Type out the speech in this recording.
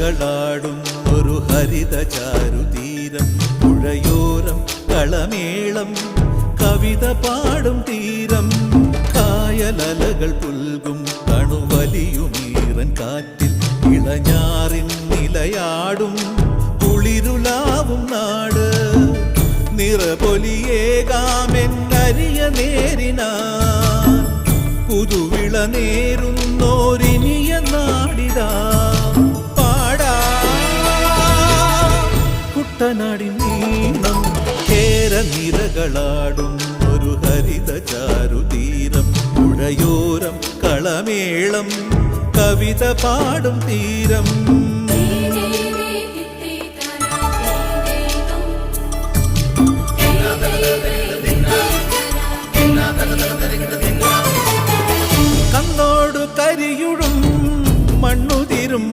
നിരകളാടും ഒരു ഹരിത ചാരുതീരം പുഴയോരം കളമേളം കവിത പാടും തീരം കായലലകൾ പുൽകും കണുവലിയുമീറൻ കാറ്റിൽ ഇളഞ്ഞാറിൻ നിലയാടും കുളിരുലാവും നാട് നിറപൊലിയേകാമെന്നരിയ നേരിനാ പുതുവിള നേരുന്നോരിനിയ നാടിതാ പാടാ കുട്ടനാടിൻ നീണം കേരനിരകളാടും ഒരു ഹരിത ചാരുതീരം പുഴയോരം കളമേളം കവിത പാടും തീരം